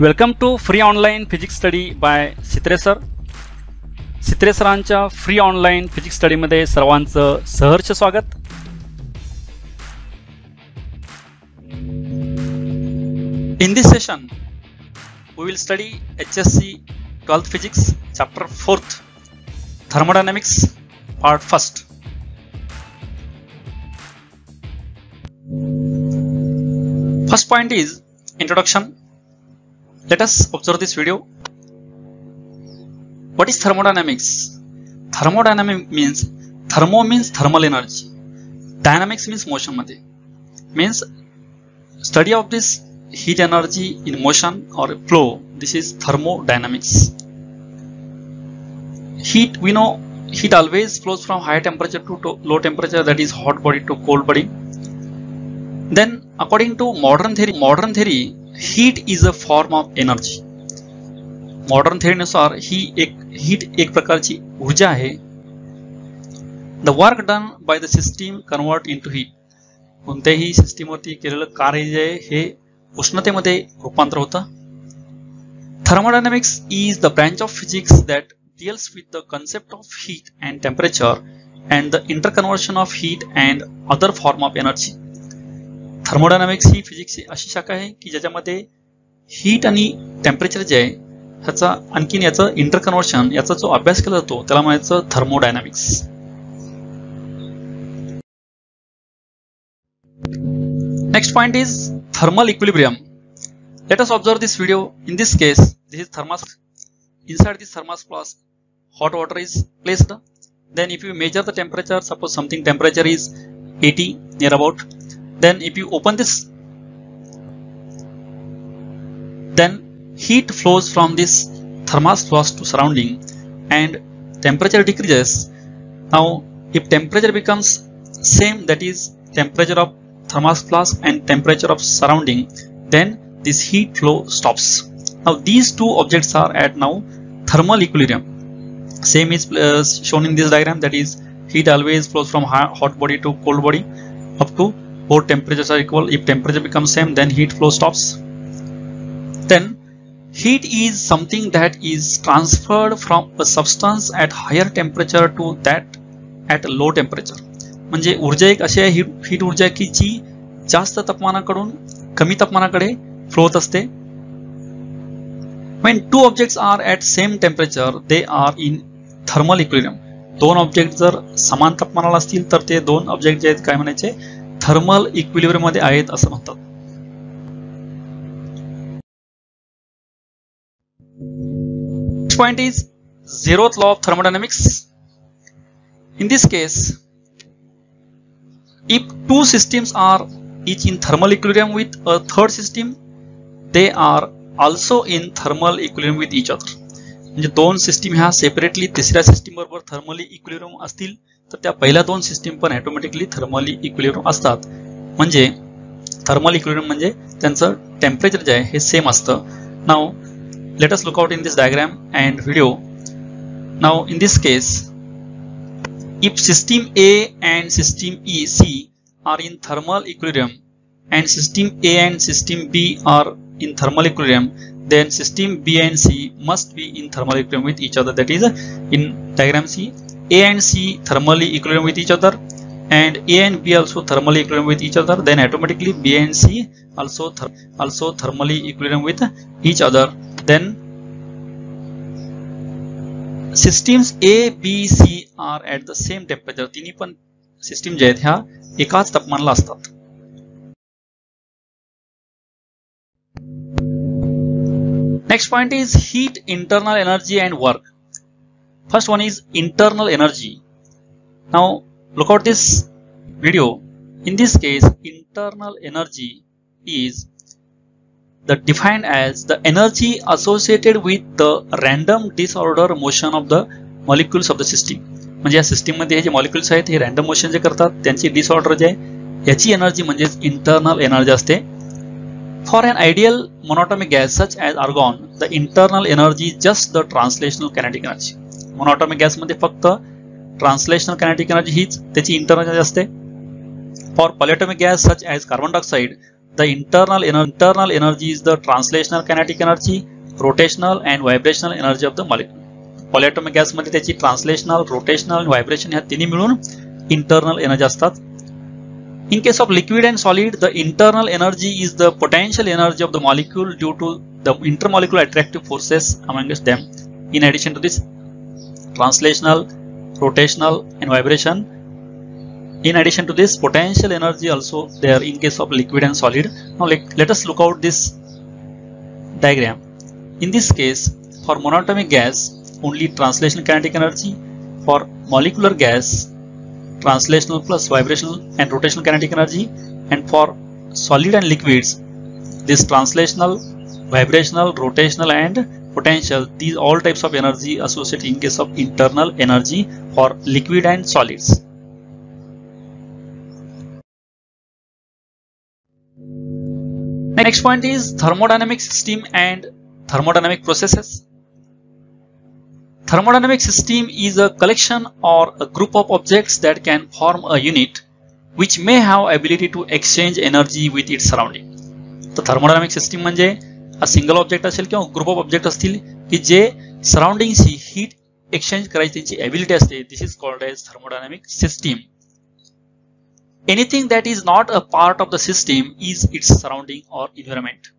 Welcome to free online physics study by Sitre sir. Sitre सरांच्या free online physics स्टडीमध्ये सर्वांचं सहर्ष स्वागत. In this session we will study HSC 12th Physics chapter 4th Thermodynamics part 1st. First point is introduction. Let us observe this video. What is thermodynamics? Thermodynamics means thermal energy. Dynamics means motion मध्ये. Means study of this heat energy in motion or flow. This is thermodynamics. Heat, we know heat always flows from high temperature to low temperature, that is hot body to cold body. Then according to modern theory heat is a form of energy. Modern theory नुसार heat एक प्रकारची ऊर्जा आहे. The work done by the system convert into heat. कोणत्याही सिस्टीमवरती केलेलं कार्य जे आहे हे उष्णतेमध्ये रूपांतर होतं. Thermodynamics is the branch of physics that deals with the concept of heat and temperature and the interconversion of heat and other form of energy. Thermodynamics ही फिजिक्सची अशी शाखा आहे की ज्याच्यामध्ये हीट आणि टेम्परेचर जे आहे ह्याचा आणखीन याचं इंटरकन्वर्शन याचा जो अभ्यास केला जातो त्याला म्हणायचं thermodynamics. Next point is thermal equilibrium. Let us observe this video. In this case this is thermos. Inside this thermos flask hot water is placed. Then if you measure the temperature, suppose something temperature is 80 near about, then if you open this, then heat flows from this thermos flask to surrounding and temperature decreases. Now if temperature becomes same, that is temperature of thermos flask and temperature of surrounding, then this heat flow stops. Now these two objects are at now thermal equilibrium. Same is shown in this diagram, that is heat always flows from hot body to cold body up to both temperatures are equal. If temperature becomes same, then heat flow stops. Then heat is something that is transferred from a substance at higher temperature to that at low temperature. म्हणजे ऊर्जा एक अशी आहे heat ऊर्जा की जी जास्त तापमानाकडून कमी तापमानाकडे flow होत असते. When two objects are at same temperature, they are in thermal equilibrium. दोन ऑब्जेक्ट जर समान तापमानाला असतील तर ते दोन ऑब्जेक्ट जे आहेत काय म्हणायचे थर्मल इक्विलिब्रियम मध्ये आहेत असं म्हणतात. Next point is zeroth law of thermodynamics. In this case, if two systems are each in thermal equilibrium with a third system, they are also in thermal equilibrium with each other. म्हणजे दोन system ह्या separately तिसऱ्या system बरोबर thermally equilibrium असतील तर त्या पहिल्या दोन सिस्टीम पण ऑटोमॅटिकली थर्मली इक्विलिब्रियम असतात. म्हणजे थर्मल इक्विलिब्रियम म्हणजे त्यांचं टेम्परेचर जे आहे हे सेम असतं. Now let us look out in this diagram and video. Now in this case if system A and system E C are in thermal equilibrium and system A and system B are in thermal equilibrium, then system B and C must be in thermal equilibrium with each other. That is in diagram C, A and C thermally equilibrium with each other and A and B also thermally equilibrium with each other. Then automatically B and C also thermally equilibrium with each other. Then systems A, B, C are at the same temperature. तिन्ही पण system जे आहेत ह्या एकाच तापमानाला असतात. Next point is heat, internal energy and work. First one is internal energy. Now look at this video. In this case, internal energy is defined as the energy associated with the random disorder motion of the molecules of the system. म्हणजे या system मध्ये हे जे molecules आहेत हे random motion जे करतात त्यांची disorder जे आहे याची energy म्हणजे internal energy असते. For an ideal monatomic gas such as argon, the internal energy is just the translational kinetic energy. Monatomic gas मध्ये फक्त translational kinetic energy हीच त्याची इंटरनल एनर्जी असते. For polyatomic gas such as carbon dioxide, the internal energy is the translational kinetic energy, rotational and vibrational energy of the molecule. Polyatomic gas मध्ये त्याची translational, rotational आणि vibration ह्या तिन्ही मिळून internal energy असतात. In case of liquid and solid, the internal energy is the potential energy of the molecule due to the intermolecular attractive forces amongst them. In addition to this, translational, rotational and vibration. In addition to this, potential energy also there in case of liquid and solid. Now let us look out this diagram. In this case, for monatomic gas, only translational kinetic energy. For molecular gas, translational plus vibrational and rotational kinetic energy. And for solid and liquids, this translational, vibrational, rotational and potential, these all types of energy associated in case of internal energy for liquid and solids. Next point is thermodynamic system and thermodynamic processes. Thermodynamic system is a collection or a group of objects that can form a unit which may have ability to exchange energy with its surrounding. तर thermodynamic system म्हणजे a single object असेल किंवा group of object असतील की जे सराउंडिंगशी heat exchange करायची त्यांची ability असते. This is called as thermodynamic system. Anything that is not a part of the system is its surrounding or environment.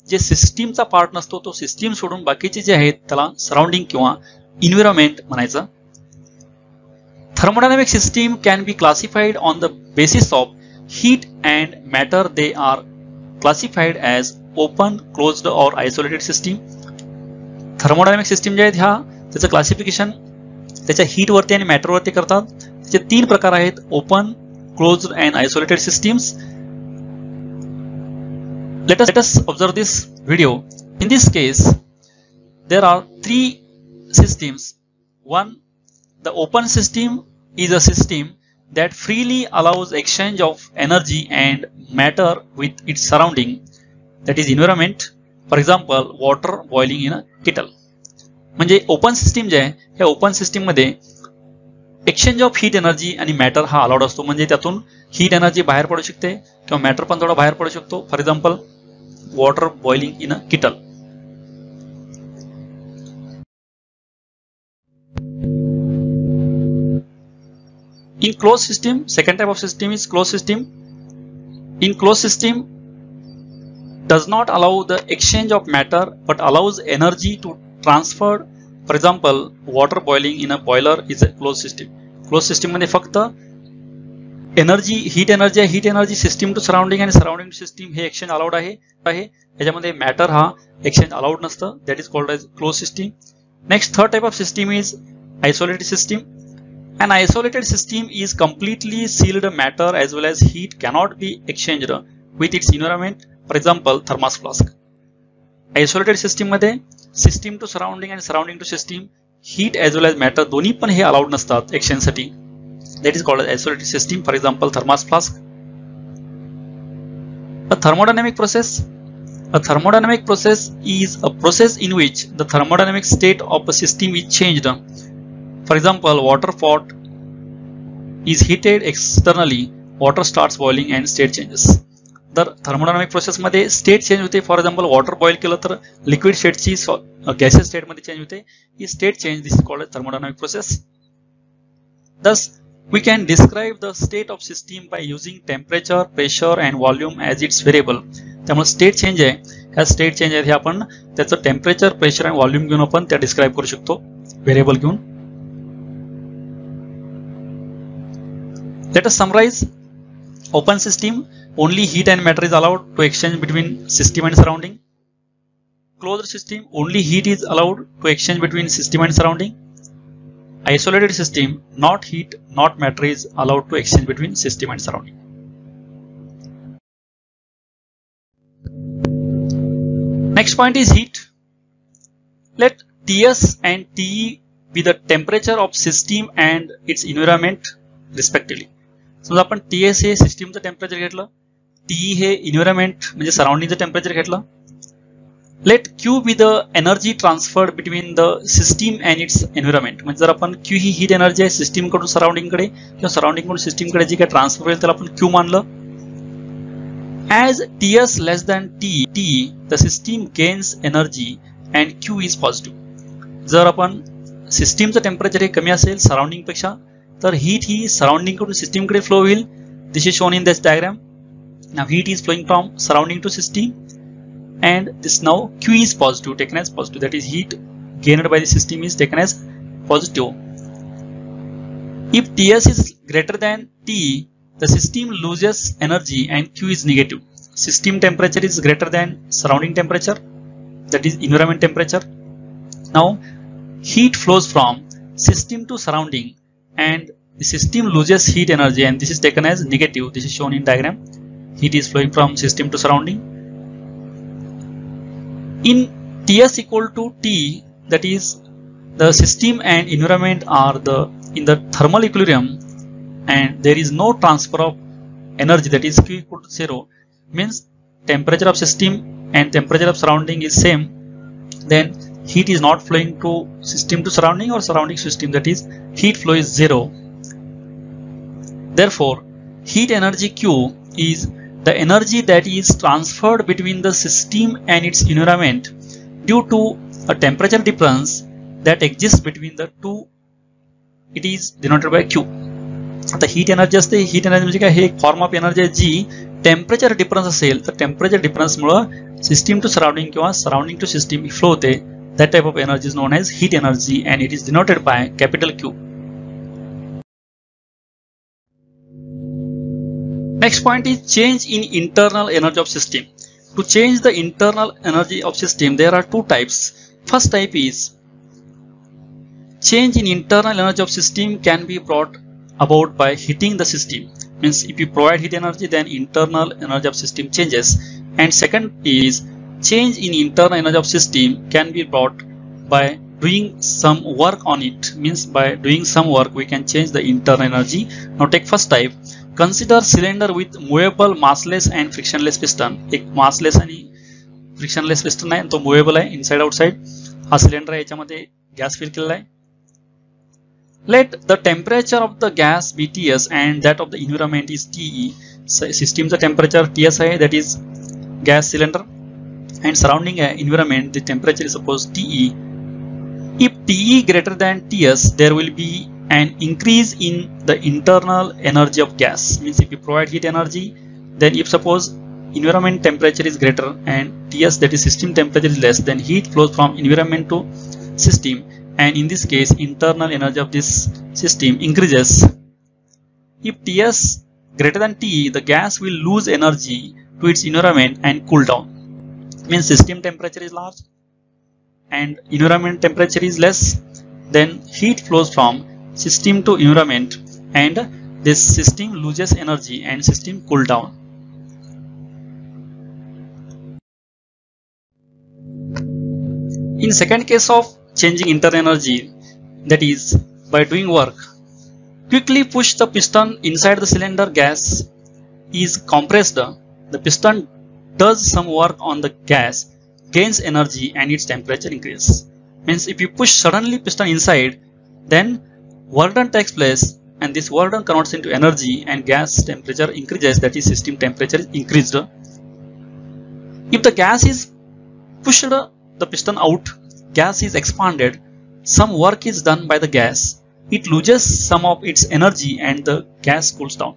जे सिस्टीमचा part नसतो तो सिस्टीम सोडून बाकीचे जे आहेत त्याला सराउंडिंग किंवा environment म्हणायचं. Thermodynamic system can be classified on the basis of heat and matter. They are classified as open, closed or isolated system. Thermodynamic system जे आहेत ह्या त्याचं क्लासिफिकेशन त्याच्या हीट वरती आणि मॅटर वरती करतात. त्याचे तीन प्रकार आहेत: open, closed and isolated systems. Let us observe this video. In this case, there are three systems. One, the open system is a system that freely allows exchange of energy and matter with its surrounding, that is environment. For example, water boiling in a kettle. म्हणजे open system जे आहे ह्या open system मध्ये exchange of heat energy आणि matter हा allowed असतो. म्हणजे त्यातून heat energy बाहेर पडू शकते किंवा मॅटर पण थोडा बाहेर पडू शकतो. For example, water boiling in a kettle. In closed system, second type of system is closed system. In closed system does not allow the exchange of matter but allows energy to transfer. For example, water boiling in a boiler is a closed system. Closed system मध्ये फक्त energy, heat energy system to surrounding आणि surrounding to system हे exchange allowed आहे. याच्यामध्ये matter हा exchange allowed नसतं. That is called as close system. Next third type of system is isolated system. An isolated system is completely sealed matter as well as heat cannot be exchanged with its environment. For example, thermos flask. Isolated system मध्ये system to surrounding आणि surrounding to system heat as well as matter दोन्ही पण हे allowed नसतात exchange साठी. That is called isolated system. For example, thermos flask. A thermodynamic process. A thermodynamic process is a process in which the thermodynamic state of a system is changed. For example, water pot is heated externally, water starts boiling and state changes. तर thermodynamic process मध्ये state change होते. For example, water boil केलं तर liquid स्टेटची gases state मध्ये change होते. ही state change, this is called thermodynamic process. Thus, we can describe the state of system by using temperature, pressure and volume as its variable. त्यामुळे state change आहे, ह्या state change आहे हे आपण त्याचं temperature, pressure आणि volume घेऊन आपण त्या डिस्क्राइब करू शकतो व्हेरिएबल घेऊन. Let us summarize. Open system, only heat and matter is allowed to exchange between system and surrounding. Closed system, only heat is allowed to exchange between system and surrounding. Isolated system, not heat, not matter is allowed to exchange between system and surrounding. Next point is heat. Let Ts and Te be the temperature of system and its environment respectively. समजा आपण TS हे सिस्टीमचं temperature घेतलं, TE हे environment म्हणजे सराउंडिंगचं temperature घेतलं. Let Q be the energy transferred between the system and its environment. म्हणजे जर आपण क्यू ही हीट एनर्जी आहे सिस्टीम कडून सराउंडिंग कडे किंवा सराउंडिंग कडून सिस्टीम कडे जी काही ट्रान्सफर होईल त्याला आपण क्यू मानलं. As Ts less than T, the system gains energy and Q is positive. जर आपण सिस्टीमचं टेम्परेचर हे कमी असेल सराउंडिंग पेक्षा तर हीट ही सराउंडिंग कडून सिस्टीम कडे फ्लो होईल. This is shown in this diagram. Now heat is flowing from surrounding to system and this now Q is positive, taken as positive, that is heat gained by the system is taken as positive. If Ts is greater than T, the system loses energy and Q is negative. System temperature is greater than surrounding temperature, that is environment temperature. Now heat flows from system to surrounding and the system loses heat energy and this is taken as negative. This is shown in diagram. Heat is flowing from system to surrounding. In Ts equal to T, that is the system and environment are in the thermal equilibrium and there is no transfer of energy, that is Q equal to 0, means temperature of system and temperature of surrounding is same, then heat is not flowing to system to surrounding or surrounding system, that is heat flow is 0. Therefore heat energy Q is the energy that is transferred between the system and its environment due to a temperature difference that exists between the two. It is denoted by Q. आता heat energy असते, heat energy म्हणजे काय, हे एक form of energy आहे जी temperature difference असेल तर temperature difference मुळे system to surrounding किंवा सराउंडिंग टू सिस्टीम फ्लो होते. That type of energy is known as heat energy and it is denoted by capital Q. Next point is change in internal energy of system. To change the internal energy of system, there are two types. First type is change in internal energy of system can be brought about by heating the system. Means if you provide heat energy, then internal energy of system changes. And second is change in internal energy of system can be brought by doing some work on it. Means by doing some work we can change the internal energy. Now take first type. Consider cylinder with movable massless and frictionless piston. एक massless आणि frictionless piston आहे, तो movable आहे inside outside. हा cylinder आहे, याच्यामध्ये gas fill केलेला आहे. Let the temperature of the gas be Ts and that of the environment is Te. System चा temperature Ts आहे, that is gas cylinder, and surrounding environment the temperature is supposed Te. If Te greater than Ts, there will be an increase in the internal energy of gas. Means if you provide heat energy, then if suppose environment temperature is greater and Ts, that is system temperature, is less, then heat flows from environment to system and in this case internal energy of this system increases. If Ts greater than T, the gas will lose energy to its environment and cool down. Means system temperature is large and environment temperature is less, then heat flows from system to environment and this system loses energy and system cool down. In second case of changing internal energy, that is by doing work, quickly push the piston inside the cylinder, gas is compressed, the piston does some work on the gas, gains energy and its temperature increases. Means if you push suddenly piston inside, then work done takes place and this work done converts into energy and gas temperature increases, that is system temperature is increased. If the gas is pushed the piston out, gas is expanded, some work is done by the gas, it loses some of its energy and the gas cools down.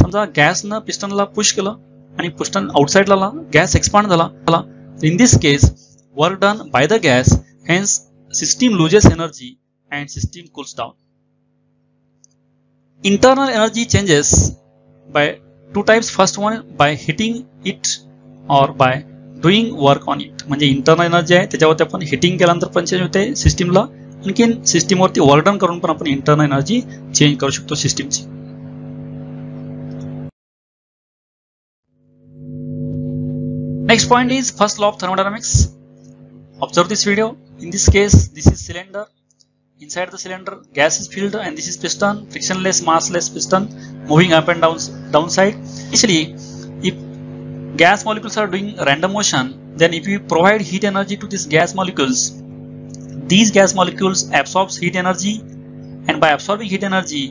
समजा gas न piston ला push केलं आणि piston outside ला gas expand झाला. In this case work done by the gas, hence system loses energy and system cools down. Internal energy changes by two types. First one by heating it or by doing work on it. म्हणजे internal energy आहे त्याच्यावरती आपण hitting केल्यानंतर पण change होते सिस्टीमला, आणखीन सिस्टीमवरती work done करून पण आपण इंटरनल एनर्जी चेंज करू शकतो सिस्टीमची. Next point is first law of thermodynamics. Observe this video. In this case, this is cylinder. Inside the cylinder, gas is filled, and this is piston, frictionless, massless piston, moving up and downside. Actually, if gas molecules are doing random motion, then if you provide heat energy to these gas molecules, these gas molecules absorbs heat energy, and by absorbing heat energy,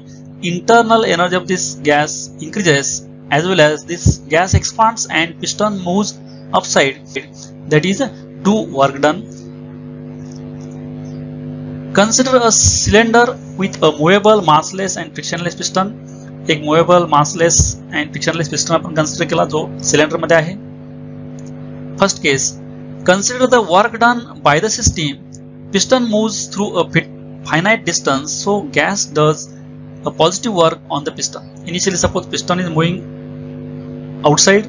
internal energy of this gas increases, as well as this gas expands and piston moves upside, that is do work done. Consider a cylinder with a movable massless and frictionless piston. एक movable massless and frictionless piston आपण consider केला जो cylinder मध्ये आहे. First case, consider the work done by the system. Piston moves through a finite distance, so gas does a positive work on the piston. Initially, suppose piston is moving outside,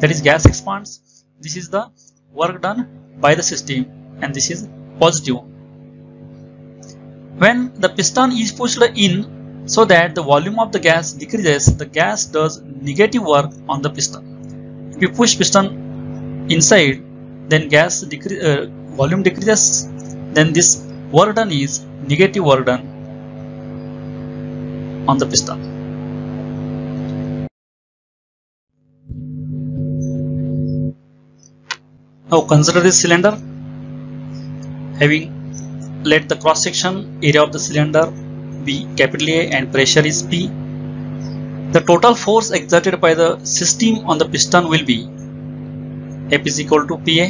that is gas expands. This is the work done by the system, and this is positive. When the piston is pushed in so that the volume of the gas decreases, the gas does negative work on the piston. If you push piston inside, then gas volume decreases, then this work done is negative work done on the piston. Now consider this cylinder having, let the cross section area of the cylinder be capital A and pressure is P. The total force exerted by the system on the piston will be F is equal to PA,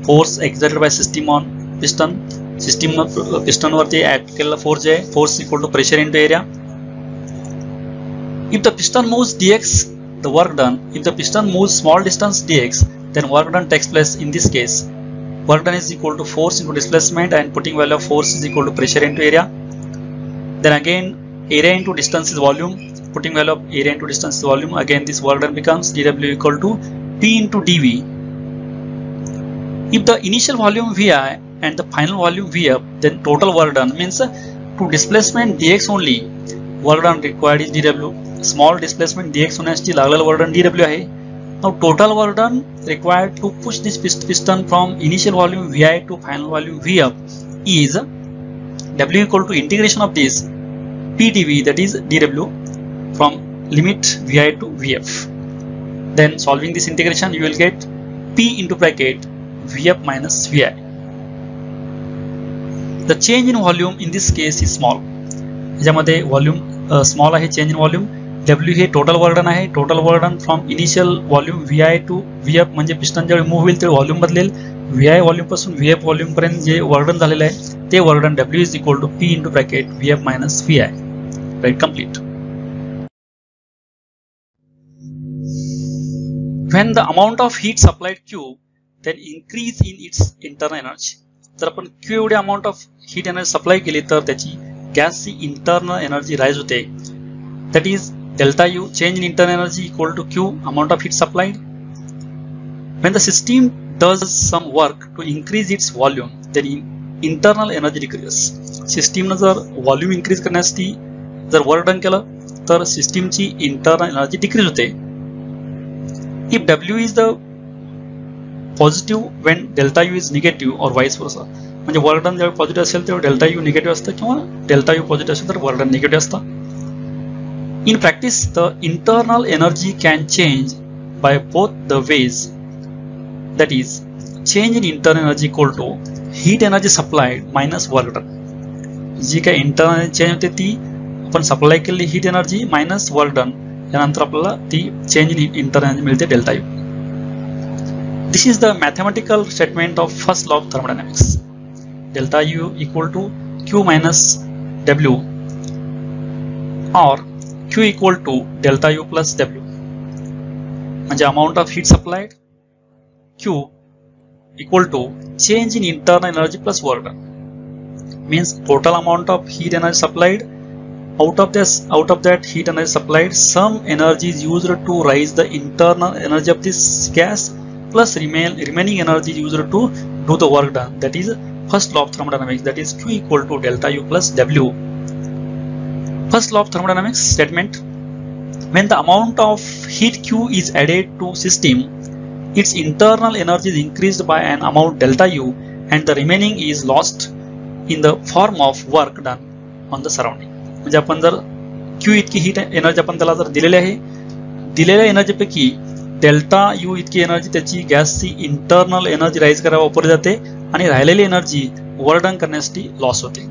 force exerted by system on piston. System piston वरती act केलेला force आहे, force equal to pressure into area. If the piston moves dx, the work done. If the piston moves small distance dx, then work done takes place. In this case, work done is equal to force into displacement, and putting value of force is equal to pressure into area. Then again area into distance is volume, putting value of area into distance is volume. Again this work done becomes dW equal to P into dV. If the initial volume Vi and the final volume Vf, then total work done means to displacement dx only work done required is dW. Small displacement dx होण्यासाठी लागलेला work done dW आहे. Now total work done required to push this piston from initial volume Vi to final volume Vf is W equal to integration of this PdV, that is dW, from limit Vi to Vf. Then solving this integration you will get P into bracket Vf minus Vi. The change in volume in this case is small. यामध्ये volume small आहे, change in volume. W हे total work done आहे. Total work done from initial volume Vi to Vf, म्हणजे piston ज्यावेळी move होईल तेव्हा volume बदलेल. Vi volume पासून Vf व्हॉल्यूम पर्यंत जे वर्क डन झालेलं आहे ते work done W is equal to P into bracket Vf minus Vi. Right, complete. When the amount of heat supplied Q, then increase in its internal energy. जर आपण Q एवढी amount of heat energy supply केली तर त्याची गॅसची internal energy rise होते. That is delta U, change in internal energy equal to Q, amount of heat supplied. When the system does some work to increase its volume, then internal energy decreases. System ने जर volume increase करण्यासाठी जर work done केलं तर system ची internal energy decrease होते. If W is the positive when delta U is negative or vice versa, म्हणजे work done जेव्हा पॉझिटिव्ह असेल तेव्हा delta U निगेटिव्ह असतं किंवा delta U पॉझिटिव्ह असेल तर work done निगेटिव्ह असतं. In practice, the internal energy can change by both the ways. That is, change in internal energy equal to heat energy supplied minus work done. जी काही internal change होते ती आपण supply केलेली heat energy minus work done. यानंतर आपल्याला ती change in internal energy मिळते delta U. This is the mathematical statement of first law of thermodynamics. Delta U equal to Q minus W, or Q equal to delta U plus W. म्हणजे amount of heat supplied Q equal to change in internal energy plus work done. Means total amount of heat energy supplied. Out of that heat energy supplied, some energy is used to raise the internal energy of this gas, plus remaining energy is used to do the work done. That is first law of thermodynamics. That is Q equal to delta U plus W. First law of thermodynamics statement: when the amount of heat Q is added to system, its internal energy is increased by an amount delta U, and the remaining is lost in the form of work done on the surrounding. म्हणजे आपण जर Q इतकी heat energy आपण त्याला जर दिलेली आहे, दिलेल्या एनर्जी पैकी डेल्टा U इतकी एनर्जी त्याची गॅसची इंटरनल एनर्जी राइज करायला वापरली जाते आणि राहिलेली एनर्जी वर्क डन करण्यासाठी लॉस होते.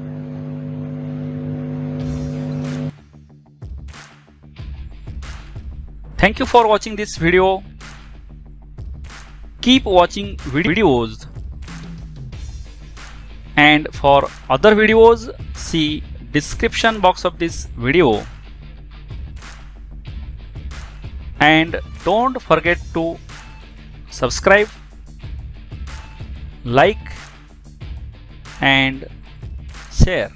Thank you for watching this video. Keep watching videos, and for other videos see description box of this video, and don't forget to subscribe, like and share.